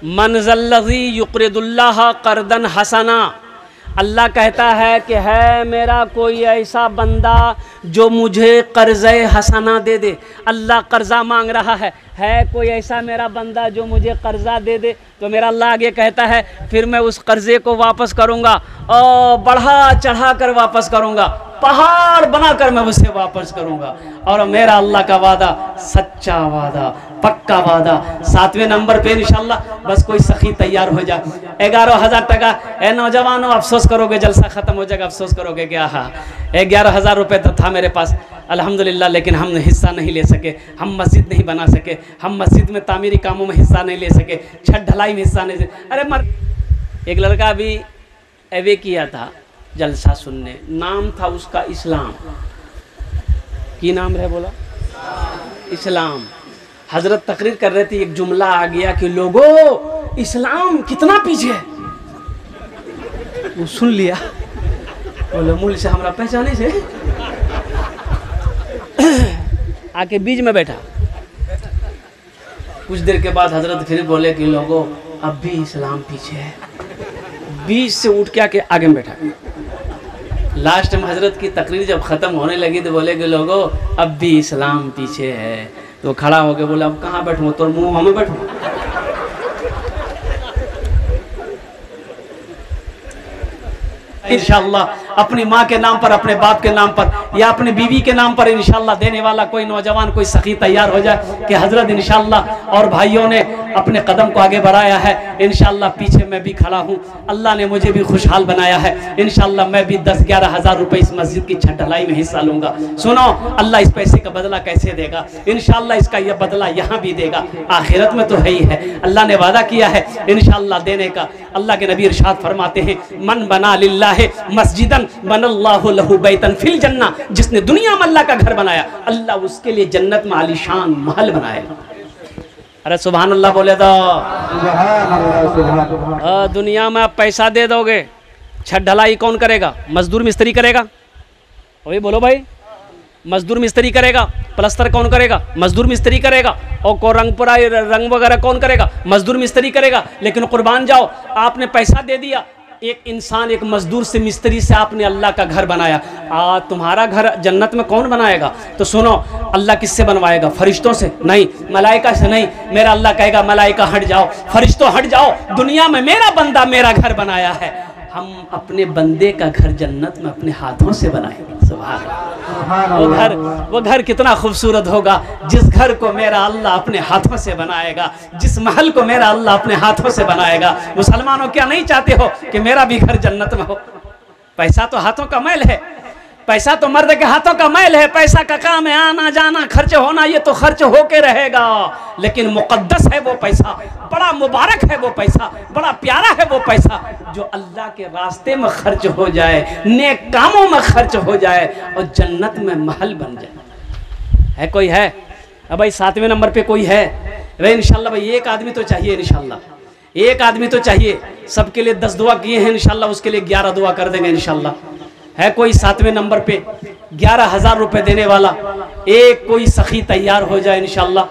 [SPEAKER 1] मन ज़ल्लज़ी युक़रिदुल्लाह क़र्दन हसना। अल्लाह कहता है कि है मेरा कोई ऐसा बंदा जो मुझे कर्ज़े हसना दे दे। अल्लाह कर्ज़ा मांग रहा है कोई ऐसा मेरा बंदा जो मुझे कर्ज़ा दे दे। तो मेरा अल्लाह आगे कहता है फिर मैं उस कर्ज़े को वापस करूँगा और बढ़ा चढ़ा कर वापस करूँगा, पहाड़ बनाकर मैं उसे वापस करूँगा। और मेरा अल्लाह का वादा सच्चा वादा, पक्का वादा। 7वें नंबर पे इंशाल्लाह बस कोई सखी तैयार हो जाए। 11,000 टका। ए नौजवानों, अफसोस करोगे, जलसा ख़त्म हो जाएगा, अफसोस करोगे क्या? हाँ, 11,000 रुपये तो था मेरे पास अल्हम्दुलिल्लाह, लेकिन हम हिस्सा नहीं ले सके। हम मस्जिद नहीं बना सके, हम मस्जिद में तामीरी कामों में हिस्सा नहीं ले सके, छत ढलाई में हिस्सा नहीं। अरे मर, एक लड़का अभी एवे किया था जलसा सुनने, नाम था उसका इस्लाम। की नाम रहे? बोला इस्लाम। हजरत तकरीर कर रहे थे, एक जुमला आ गया कि लोगों इस्लाम कितना पीछे है। वो सुन लिया, बोले मूल से हमारा पहचाने से आके बीच में बैठा। कुछ देर के बाद हजरत फिर बोले कि लोगों अब भी इस्लाम पीछे है। बीच से उठ के आके आगे में बैठा। लास्ट में हजरत की तकरीर जब ख़त्म होने लगी तो बोले कि लोगों अब भी इस्लाम पीछे है। तो खड़ा हो गया, बोला अब कहाँ बैठूँ? तो मुँह हमें बैठूँ? इंशाअल्लाह अपनी माँ के नाम पर, अपने बाप के नाम पर या अपने बीवी के नाम पर इंशाअल्लाह देने वाला कोई नौजवान, कोई सखी तैयार हो जाए कि हजरत इंशाअल्लाह। और भाइयों ने अपने कदम को आगे बढ़ाया है इंशाअल्लाह। पीछे मैं भी खड़ा हूँ, अल्लाह ने मुझे भी खुशहाल बनाया है। इंशाअल्लाह मैं भी 10-11 हज़ार रुपये इस मस्जिद की छत ढलाई में हिस्सा लूँगा। सुनो, अल्लाह इस पैसे का बदला कैसे देगा? इंशाअल्लाह इसका यह बदला यहाँ भी देगा, आखिरत में तो है ही है। अल्लाह ने वादा किया है इंशाअल्लाह देने का। अल्लाह के नबी इरशाद फरमाते हैं, मन बना लिल्लाह मस्जिदन बनल्लाहु लहु बैतन फिल जन्ना। जिसने दुनिया में अल्लाह का घर बनाया, अल्लाह उसके लिए जन्नत में आलीशान महल बनाएगा। अरे सुभान अल्लाह बोले तो। दुनिया में आप पैसा दे दोगे, छत ढलाई कौन करेगा? मजदूर मिस्त्री करेगा। वही बोलो भाई, मजदूर मिस्त्री करेगा। प्लस्तर कौन करेगा? मजदूर मिस्त्री करेगा। और को रंग वगैरह कौन करेगा? मजदूर मिस्त्री करेगा। लेकिन कुर्बान जाओ, आपने पैसा दे दिया, एक इंसान, एक मजदूर से, मिस्त्री से आपने अल्लाह का घर बनाया। तुम्हारा घर जन्नत में कौन बनाएगा? तो सुनो, अल्लाह किससे बनवाएगा? फरिश्तों से? नहीं। मलाइका से नहीं। मेरा अल्लाह कहेगा मलाइका हट जाओ, फरिश्तों हट जाओ, दुनिया में मेरा बंदा मेरा घर बनाया है। हम अपने बंदे का घर जन्नत में अपने हाथों से बनाएंगे। सुभान अल्लाह। वो घर कितना खूबसूरत होगा जिस घर को मेरा अल्लाह अपने हाथों से बनाएगा, जिस महल को मेरा अल्लाह अपने हाथों से बनाएगा। मुसलमानों, क्या नहीं चाहते हो कि मेरा भी घर जन्नत में हो? पैसा तो हाथों का मैल है, पैसा तो मर्द के हाथों का मैल है। पैसा का काम है आना जाना, खर्च होना, ये तो खर्च होके रहेगा। लेकिन मुकद्दस है वो पैसा, बड़ा मुबारक है वो पैसा, बड़ा प्यारा है वो पैसा जो अल्लाह के रास्ते में खर्च हो जाए, नेक कामों में खर्च हो जाए और जन्नत में महल बन जाए। है कोई? है? अब भाई 7वें नंबर पे कोई है? भाई इंशाल्लाह भाई एक आदमी तो चाहिए, इंशाल्लाह एक आदमी तो चाहिए। सबके लिए 10 दुआ किए हैं, इंशाल्लाह उसके लिए 11 दुआ कर देंगे इंशाल्लाह। है कोई 7वें नंबर पे 11,000 रुपए देने वाला? एक कोई सखी तैयार हो जाए इंशाल्लाह।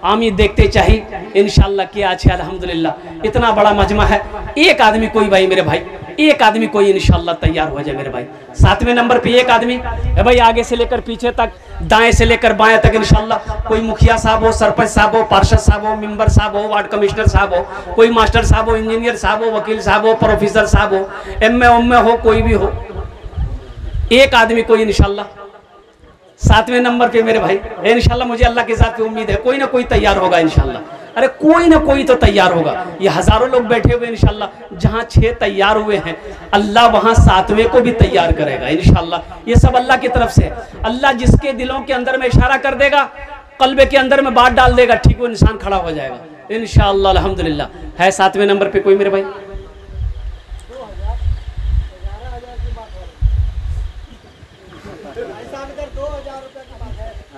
[SPEAKER 1] आमी देखते चाहिए इंशाल्लाह। क्या अच्छे अल्हम्दुलिल्लाह, इतना बड़ा मजमा है। एक आदमी कोई भाई, मेरे भाई एक आदमी कोई इंशाल्लाह तैयार हो जाए मेरे भाई। 7वें नंबर पे एक आदमी है भाई, आगे से लेकर पीछे तक, दाएं से लेकर बाएं तक इंशाल्लाह। कोई मुखिया साहब हो, सरपंच साहब हो, पार्षद साहब हो, मेंबर साहब हो, वार्ड कमिश्नर साहब हो, कोई मास्टर साहब हो, इंजीनियर साहब हो, वकील साहब हो, प्रोफेसर साहब हो, एमए हो, कोई भी हो, एक आदमी कोई इंशाल्लाह 7वें नंबर पे मेरे भाई इंशाल्लाह। मुझे अल्लाह के साथ उम्मीद है कोई ना कोई तैयार होगा इंशाल्लाह। अरे कोई ना कोई तो तैयार होगा। ये हजारों लोग बैठे हुए इंशाल्लाह, जहां 6 तैयार हुए हैं अल्लाह वहां 7वें को भी तैयार करेगा इंशाल्लाह। ये सब अल्लाह की तरफ से। अल्लाह जिसके दिलों के अंदर में इशारा कर देगा, कल्बे के अंदर में बात डाल देगा, ठीक वो इंसान खड़ा हो जाएगा इंशाल्लाह अल्हम्दुलिल्लाह। है 7वें नंबर पे कोई मेरे भाई?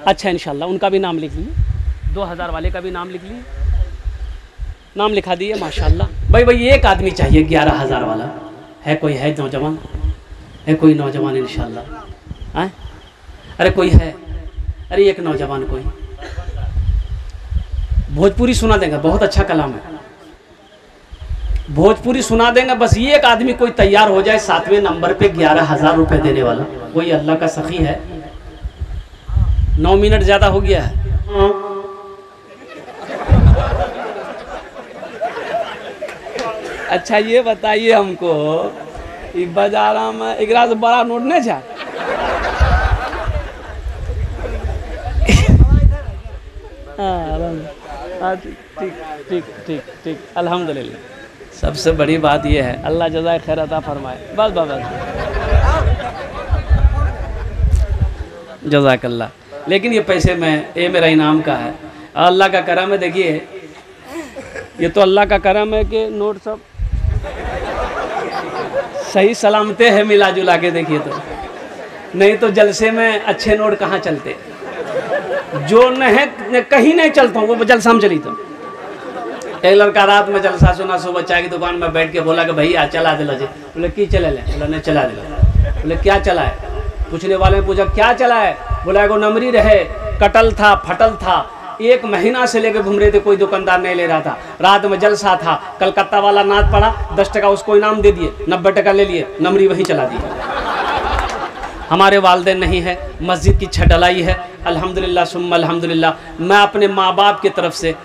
[SPEAKER 1] अच्छा इंशाल्लाह उनका भी नाम लिख लीजिए, 2000 वाले का भी नाम लिख लीजिए, नाम लिखा दिए माशाल्लाह। भाई एक आदमी चाहिए 11,000 वाला। है कोई? है नौजवान? है कोई नौजवान इंशाल्लाह? है? अरे कोई है? अरे एक नौजवान कोई भोजपुरी सुना देंगे, बहुत अच्छा कलाम है, भोजपुरी सुना देंगे। बस ये एक आदमी कोई तैयार हो जाए 7वें नंबर पे 11,000 रुपए देने वाला। कोई अल्लाह का सखी है? 9 मिनट ज्यादा हो गया है। अच्छा ये बताइए हमको, बाजार में एकरा से बड़ा नोट नहीं जा? ठीक ठीक ठीक ठीक अल्हम्दुलिल्लाह। सबसे बड़ी बात यह है, अल्लाह जज़ाए खैर अता फरमाए। बस जज़ाकल्लाह। लेकिन ये पैसे में, ये मेरा इनाम का है, अल्लाह का करम है। देखिए ये तो अल्लाह का करम है कि नोट सब सही सलामते हैं मिला जुला के। देखिए तो नहीं तो जलसे में अच्छे नोट कहाँ चलते, जो नहीं कहीं नहीं चलता हूँ, वो जलसा में चली। तो एक लड़का रात में जलसा सुना, सुबह चाय की दुकान में बैठ के बोला कि भैया चला दिला जी। बोले की चले ले? बोला नहीं चला दिला। बोले क्या चला है? पूछने वाले ने पूछा क्या चला है? बोला एगो नमरी रहे, कटल था, फटल था, 1 महीना से लेकर घूम रहे थे, कोई दुकानदार नहीं ले रहा था। रात में जलसा था, कलकत्ता वाला नाच पड़ा, 10 टका उसको इनाम दे दिए, 90 टका ले लिए, नमरी वहीं चला दी। हमारे वालिदैन नहीं है, मस्जिद की छत ढलाई है, अल्हम्दुलिल्लाह सुम्मा अल्हम्दुलिल्लाह। मैं अपने माँ बाप की तरफ से,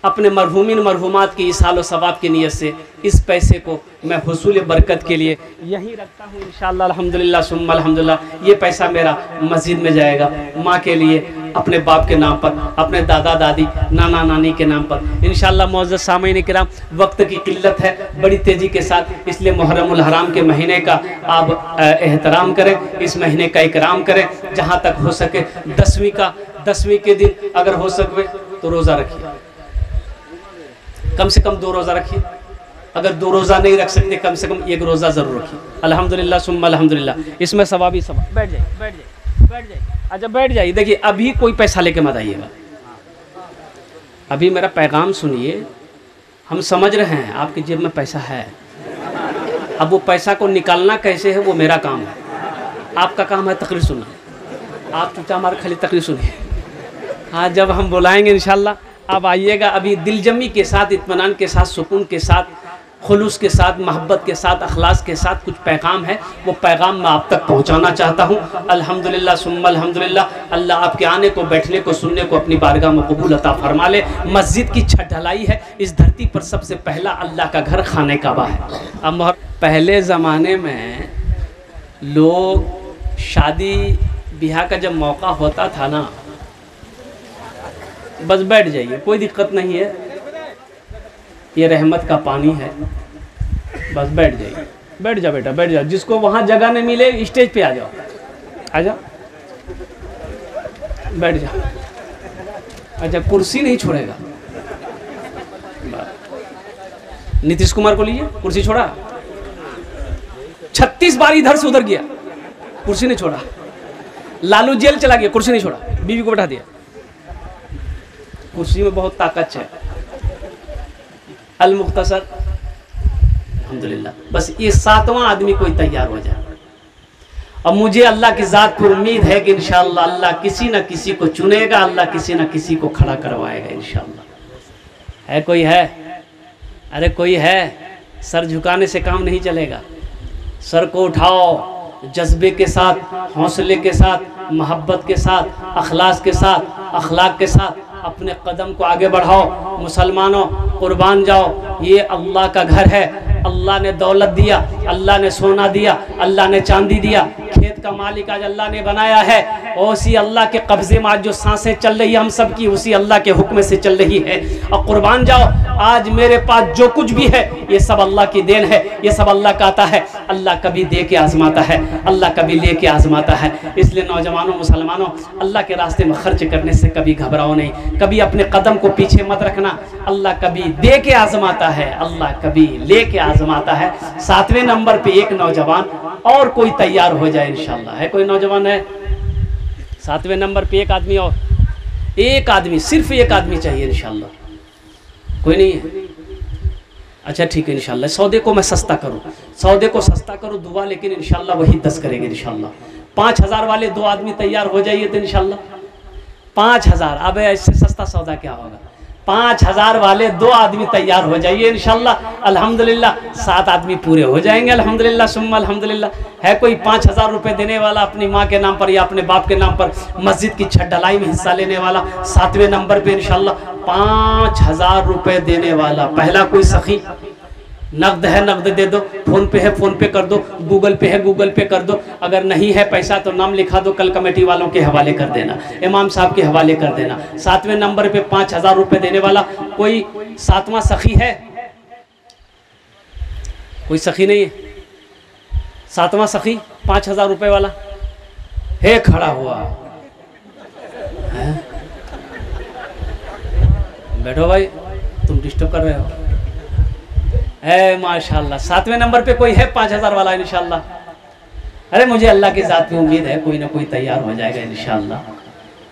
[SPEAKER 1] अपने मरहूमिन मरहूमात की इसाल सवाब की नीयत से इस पैसे को मैं हुसूल बरकत के लिए यहीं रखता हूँ इंशाअल्लाह अल्हम्दुलिल्लाह सुम्मा अल्हम्दुलिल्लाह। ये पैसा मेरा मस्जिद में जाएगा, माँ के लिए, अपने बाप के नाम पर, अपने दादा दादी नाना नानी के नाम पर इंशाअल्लाह। मौजूद सामीन किराम, वक्त की किल्लत है बड़ी तेज़ी के साथ, इसलिए मुहर्रमुल हराम के महीने का आप एहतराम करें, इस महीने का इकराम करें। जहाँ तक हो सके 10वीं के दिन अगर हो सके तो रोज़ा रखिए, कम से कम 2 रोज़ा रखिए। अगर 2 रोज़ा नहीं रख सकते कम से कम 1 रोज़ा ज़रूर रखिए। अल्हम्दुलिल्लाह सुम्मा अल्हम्दुलिल्लाह। इसमें सवाब ही सवाब। बैठ जाइए। अच्छा बैठ जाइए। देखिए अभी कोई पैसा लेके मत आइएगा, अभी मेरा पैगाम सुनिए। हम समझ रहे हैं आपकी जेब में पैसा है, अब वो पैसा को निकालना कैसे है वो मेरा काम है, आपका काम है तकरीर सुनना। आप चुपचाप हमारे खाली तकरीर सुनिए। हाँ जब हम बुलाएंगे इंशाल्लाह आप आइएगा। अभी दिलजमी के साथ, इत्मीनान के साथ, सुकून के साथ खुलूस के साथ, मोहब्बत के साथ, अखलास के साथ कुछ पैगाम है, वो पैगाम मैं आप तक पहुंचाना चाहता हूं। अल्हम्दुलिल्लाह सुम्मा अल्हम्दुलिल्लाह, अल्लाह आपके आने को, बैठने को, सुनने को अपनी बारगाह में कबूल अता फरमा ले। मस्जिद की छत ढलाई है, इस धरती पर सबसे पहला अल्लाह का घर खाने काबा है। अब पहले ज़माने में लोग शादी ब्याह का जब मौका होता था ना, बस बैठ जाइए, कोई दिक्कत नहीं है, ये रहमत का पानी है, बस बैठ जाइए, बैठ जा बेटा, बैठ जाओ। जिसको वहाँ जगह नहीं मिले स्टेज पे आ जाओ, आ जाओ, बैठ जाओ। अच्छा, कुर्सी नहीं छोड़ेगा। नीतीश कुमार को लीजिए, कुर्सी छोड़ा, 36 बार इधर से उधर गया, कुर्सी नहीं छोड़ा। लालू जेल चला गया, कुर्सी नहीं छोड़ा, बीवी को बैठा दिया। कुर्सी में बहुत ताकत है। अल मुख्तसर अल्हम्दुलिल्लाह, बस ये 7वां आदमी कोई तैयार हो जाए। अब मुझे अल्लाह की ज़ात पर उम्मीद है कि इंशाअल्लाह अल्लाह किसी न किसी को चुनेगा, अल्लाह किसी न किसी को खड़ा करवाएगा इंशाअल्लाह। है कोई है? अरे कोई है? सर झुकाने से काम नहीं चलेगा। सर को उठाओ, जज्बे के साथ, हौसले के साथ, मोहब्बत के साथ, अखलास के साथ, अखलाक के साथ अपने कदम को आगे बढ़ाओ। मुसलमानों, कुर्बान जाओ, ये अल्लाह का घर है। अल्लाह ने दौलत दिया, अल्लाह ने सोना दिया, अल्लाह ने चांदी दिया, खेत का मालिक आज अल्लाह ने बनाया है। और उसी अल्लाह के कब्जे में आज जो सांसें चल रही है हम सब की, उसी अल्लाह के हुक्म से चल रही है। और कुर्बान जाओ, आज मेरे पास जो कुछ भी है ये सब अल्लाह की देन है, ये सब अल्लाह का आता है। अल्लाह कभी दे के आजमाता है, अल्लाह कभी ले के आजमाता है। इसलिए नौजवानों, मुसलमानों, अल्लाह के रास्ते में खर्च करने से कभी घबराओ नहीं, कभी अपने कदम को पीछे मत रखना। अल्लाह कभी दे के आजमाता है, अल्लाह कभी ले के आजमाता है। 7वें नंबर पे एक नौजवान और कोई तैयार हो जाए इंशाअल्लाह। है कोई नौजवान है? 7वें नंबर पे एक आदमी और, एक आदमी, सिर्फ एक आदमी चाहिए इंशाअल्लाह। कोई नहीं है? अच्छा ठीक है इंशाअल्लाह। सौदे को मैं सस्ता करूं, सौदे को सस्ता करूं दुआ, लेकिन इंशाअल्लाह वही 10 करेंगे इंशाअल्लाह। 5000 वाले 2 आदमी तैयार हो जाइए तो इंशाअल्लाह 5000। अब इससे सस्ता सौदा क्या होगा? 5000 वाले 2 आदमी तैयार हो जाइए इंशाअल्लाह। अल्हम्दुलिल्लाह 7 आदमी पूरे हो जाएंगे अल्हम्दुलिल्लाह सुम्मा अल्हम्दुलिल्लाह। है कोई 5000 रुपये देने वाला अपनी माँ के नाम पर या अपने बाप के नाम पर मस्जिद की छत ढलाई में हिस्सा लेने वाला? 7वें नंबर पे इंशाअल्लाह 5000 रुपये देने वाला पहला कोई सखी। नकद है नकद दे दो, फ़ोन पे है फ़ोन पे कर दो, गूगल पे है गूगल पे कर दो। अगर नहीं है पैसा तो नाम लिखा दो, कल कमेटी वालों के हवाले कर देना, इमाम साहब के हवाले कर देना। 7वें नंबर पे 5000 रुपये देने वाला कोई 7वां सखी है? कोई सखी नहीं है? 7वां सखी 5000 रुपये वाला है खड़ा हुआ है? बैठो भाई, तुम डिस्टर्ब कर रहे हो। माशाल्लाह 7वें नंबर पे कोई है 5000 वाला इंशाल्लाह? अरे मुझे अल्लाह की ज़ात पे उम्मीद है कोई ना कोई तैयार हो जाएगा इंशाल्लाह,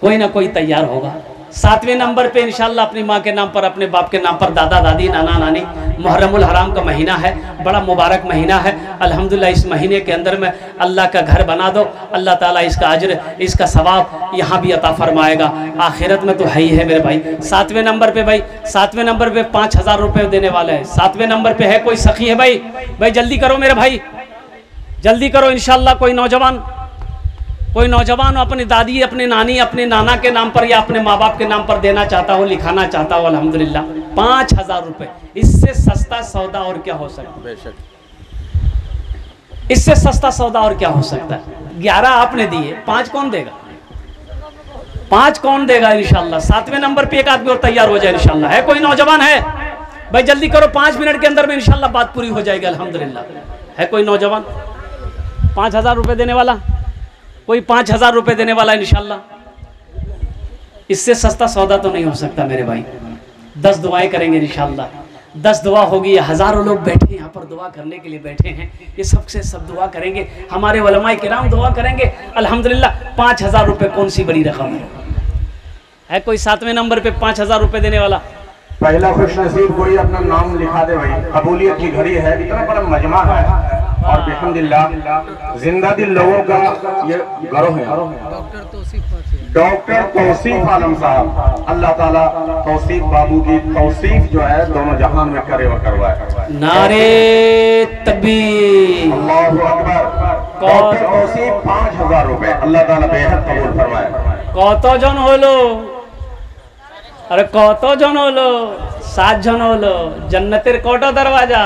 [SPEAKER 1] कोई ना कोई तैयार होगा। 7वें नंबर पे इंशाल्लाह अपनी माँ के नाम पर, अपने बाप के नाम पर, दादा दादी, नाना नानी। मुहर्रमुल हराम का महीना है, बड़ा मुबारक महीना है अल्हम्दुलिल्लाह। इस महीने के अंदर में अल्लाह का घर बना दो, अल्लाह ताला इसका अज्र, इसका सवाब यहाँ भी अता फरमाएगा, आखिरत में तो है ही है मेरे भाई। 7वें नंबर पे भाई, 7वें नंबर पे 5000 रुपये देने वाला है। 7वें नंबर पे है कोई सखी है भाई? भाई जल्दी करो मेरे भाई, जल्दी करो इंशाल्लाह। कोई नौजवान, कोई नौजवान अपनी दादी, अपने नानी, अपने नाना के नाम पर या अपने माँ बाप के नाम पर देना चाहता हो, लिखाना चाहता हो अल्हम्दुलिल्लाह 5000 रुपये। इससे सस्ता सौदा और क्या हो सकता है? बेशक इससे सस्ता सौदा और क्या हो सकता है? 11 आपने दिए, 5 कौन देगा? 5 कौन देगा इंशाल्लाह? 7वें नंबर पे एक आदमी और तैयार हो जाए इंशाल्लाह। है कोई नौजवान है भाई? जल्दी करो, 5 मिनट के अंदर में इंशाल्लाह बात पूरी हो जाएगी अल्हम्दुलिल्लाह। है कोई नौजवान 5000 रुपये देने वाला? कोई 5000 रुपये देने वाला इंशाल्लाह? इससे सस्ता सौदा तो नहीं हो सकता मेरे भाई। 10 दुआएं करेंगे इंशाल्लाह। 10 दुआ होगी। हज़ारों लोग बैठे यहाँ पर दुआ करने के लिए बैठे हैं, ये सबसे सब दुआ करेंगे, हमारे उलमाए किराम दुआ करेंगे अल्हम्दुलिल्लाह। 5000 रुपये कौन सी बड़ी रकम है? कोई 7वें नंबर पे 5000 रुपये देने वाला?
[SPEAKER 3] पहला खुश नसीब कोई अपना नाम लिखा दे भाई। कबूलियत की घड़ी है, इतना बड़ा मजमा है और अल्हम्दुलिल्लाह जिंदा दिल लोगों का ये गरोह है। डॉक्टर तौसीफ डॉक्टर तौसीफ आलम साहब, अल्लाह ताला तौसीफ बाबू की तौसीफ जो है दोनों जहान में करे और करवाए।
[SPEAKER 1] नारे तकबीर,
[SPEAKER 3] अल्लाहु अकबर। डॉक्टर तौसीफ 5000 रुपए, अल्लाह ताला बेहद कबूल फरमाए।
[SPEAKER 1] কত জন হলো? अरे কত জন হলো? 7 জন হলো। जन्नतेर कोटा दरवाजा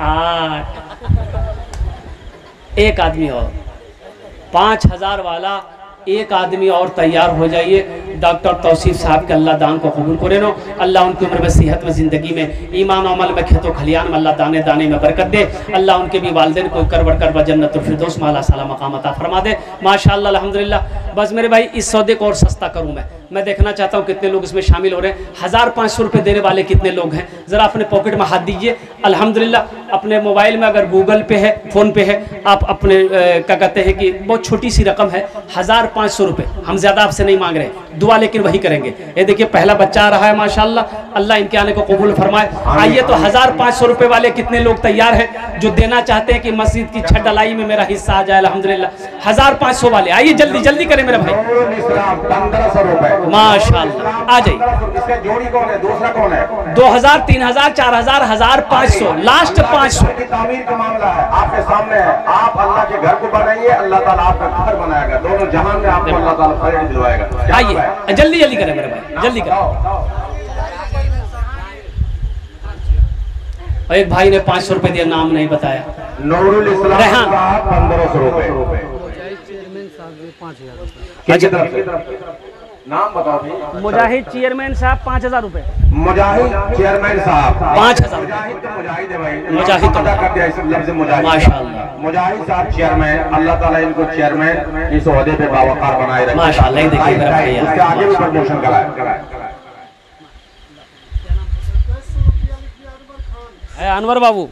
[SPEAKER 1] 8। एक आदमी और 5000 वाला एक आदमी और तैयार हो जाइए। डॉक्टर तौसीफ साहब के अल्लाह दान को कबूल करे नो। अल्लाह उनकी उम्र में, सेहत में, ज़िंदगी में, ईमान और अमल में, खेतों खलियान में अल्लाह दाने दाने में बरकत दे। अल्लाह उनके भी वालिदैन को करवड़ करवड़ जन्नतुल फिरदौस में आला साला मकाम अता फरमा दे। माशाअल्लाह अल्हम्दुलिल्लाह। बस मेरे भाई इस सौदे को और सस्ता करूँ मैं देखना चाहता हूँ कितने लोग इसमें शामिल हो रहे हैं। 1500 रुपये देने वाले कितने लोग हैं? ज़रा अपने पॉकेट में हाथ दीजिए। अल्हम्दुलिल्लाह अपने मोबाइल में अगर गूगल पे है, फ़ोन पे है, आप अपने क्या कहते हैं कि बहुत छोटी सी रकम है 1500 रुपये। हम ज़्यादा आपसे नहीं मांग रहे, दुआ लेकिन वही करेंगे। ये देखिए पहला बच्चा आ रहा है माशाअल्लाह, अल्लाह इनके आने को कबूल फरमाए। आइए तो 1500 रुपये वाले कितने लोग तैयार हैं जो देना चाहते हैं कि मस्जिद की छत ढलाई में मेरा हिस्सा आ जाए? अल्हम्दुलिल्लाह 1500 वाले आइए, जल्दी जल्दी करें मेरे भाई।
[SPEAKER 3] 1500 रुपए
[SPEAKER 1] माशाअल्लाह, आ जाइए।
[SPEAKER 3] इसका जोड़ी कौन है? दूसरा कौन है?
[SPEAKER 1] 2000, 3000, 4000, 1500, लास्ट 500
[SPEAKER 3] की तामीर का मामला है, आपके सामने है। आप अल्लाह के घर को बनाइए, अल्लाह ताला आपका घर बनाएगा। दोनों जहान में आपको अल्लाह ताला खैर दिलवाएगा।
[SPEAKER 1] आइए जल्दी जल्दी करें मेरे भाई, जल्दी करें। और एक भाई ने 500 रुपए दिया, नाम नहीं बताया।
[SPEAKER 3] नूरुल इस्लाम
[SPEAKER 1] रेहान।
[SPEAKER 3] 1500 रुपए। नाम बताओ भाई।
[SPEAKER 1] मुजाहिद चेयरमैन साहब 5000 रुपए।
[SPEAKER 3] मुजाहिद चेयरमैन साहब
[SPEAKER 1] 5000।
[SPEAKER 3] मुजाहिद है भाई,
[SPEAKER 1] मुजाहिद
[SPEAKER 3] अदा कर दिया इस लफ्ज़ मुजाहिद।
[SPEAKER 1] माशाअल्लाह।
[SPEAKER 3] मुजाहिद साहब चेयरमैन, अल्लाह ताला इनको चेयरमैन इस ओहदे पे बावकार बनाए रखे।
[SPEAKER 1] माशाअल्लाह। देखिए मेरा भाई,
[SPEAKER 3] उसके आगे भी प्रमोशन कराए।
[SPEAKER 1] अनवर बाबू,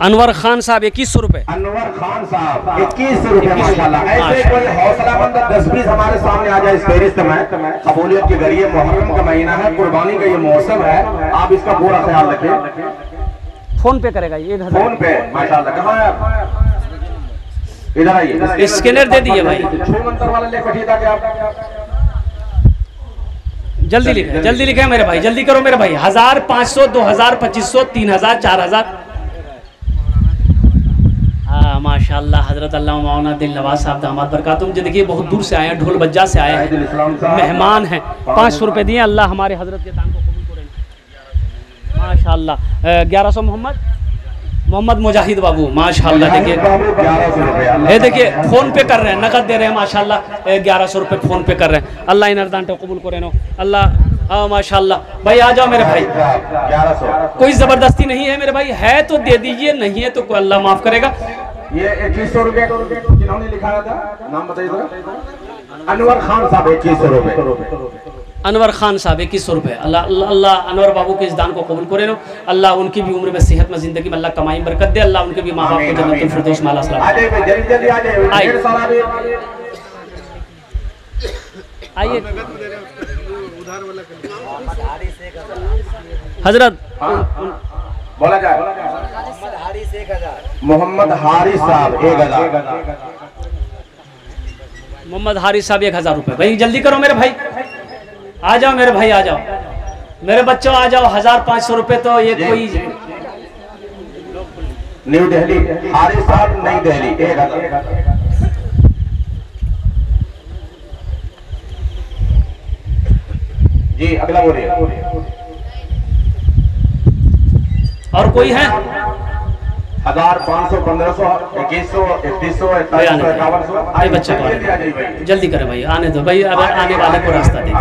[SPEAKER 1] अनवर खान साहब 2100 रुपए।
[SPEAKER 3] अनवर खान साहब 2100 रुपए। माशाल्लाह। ऐसे कोई हौसलामंद 10-20 हमारे सामने आ जाए इस फेरिस्त में। कबूलियत के जरिए मुहर्रम का महीना है, कुर्बानी का ये मौसम है, आप इसका पूरा ख्याल रखें।
[SPEAKER 1] फोन पे करेगा ये 1000
[SPEAKER 3] फोन पे। माशाल्लाह। कहाँ है आप? इधर आइए,
[SPEAKER 1] स्कैनर दे दिए भाई।
[SPEAKER 3] 6 मंत्र वाला ले बैठिए ताकि आप
[SPEAKER 1] जल्दी लिखे, जल्दी लिखे मेरे भाई, जल्दी करो मेरे भाई। 1000, 500, 2000, 2500, 3000, 4000। हाँ माशाअल्लाह। हजरत अल्लाह मौलाना दिल नवाज साहब दामाद बरकातुम जी देखिए बहुत दूर से आए हैं, ढोल बज्जा से आए हैं, मेहमान हैं। 500 रुपये दिए। अल्लाह हमारे हजरत के दान को कबूल करें माशाअल्लाह। 1100 मोहम्मद मुजाहिद बाबू माशाअल्लाह। देखिए
[SPEAKER 3] 1100 रुपए।
[SPEAKER 1] ये देखिए फ़ोन पे कर रहे हैं, नकद दे रहे हैं माशाअल्लाह। 1100 रुपये फ़ोन पे कर रहे हैं। अल्लाह इन अर्दान को कबूल करें नो अल्लाह। हाँ माशाअल्लाह। भाई आ जाओ मेरे भाई,
[SPEAKER 3] 1100।
[SPEAKER 1] कोई ज़बरदस्ती नहीं है मेरे भाई, है तो दे दीजिए, नहीं है तो कोई अल्लाह माफ़ करेगा।
[SPEAKER 3] ये 2100 रुपए जिन्होंने लिखाया था, नाम बताइए जरा। अनवर खान साहब 2100 रुपए।
[SPEAKER 1] अनवर खान साहब 2100 रुपये। अल्लाह अल्लाह अल्लाह अनवर बाबू के इस दान को कबूल करे नो। अल्लाह उनकी भी उम्र में, सेहत में, ज़िंदगी में अल्लाह कमाई बरकत दे। अल्लाह उनके भी माँ बाप को जन्नतुल फिरदौस में अल्लाह सलाम। आइए हजरत
[SPEAKER 3] बोला जाए। मोहम्मद हारिस साहब 1000।
[SPEAKER 1] मोहम्मद हारिस साहब 1000 रुपये। भाई जल्दी करो मेरे भाई, आ जाओ मेरे भाई, आ जाओ मेरे बच्चों, आ जाओ। 1500 रुपये तो ये कोई
[SPEAKER 3] न्यू दिल्ली हारिस साहब, नई दिल्ली 1000। जी अगला बोलिए।
[SPEAKER 1] और कोई है?
[SPEAKER 3] 1000, 500, 1500, 2100, 3100, 4100, 5100।
[SPEAKER 1] बच्चे को जल्दी करें भाई, आने दो भाई, अब आने वाले को रास्ता दे।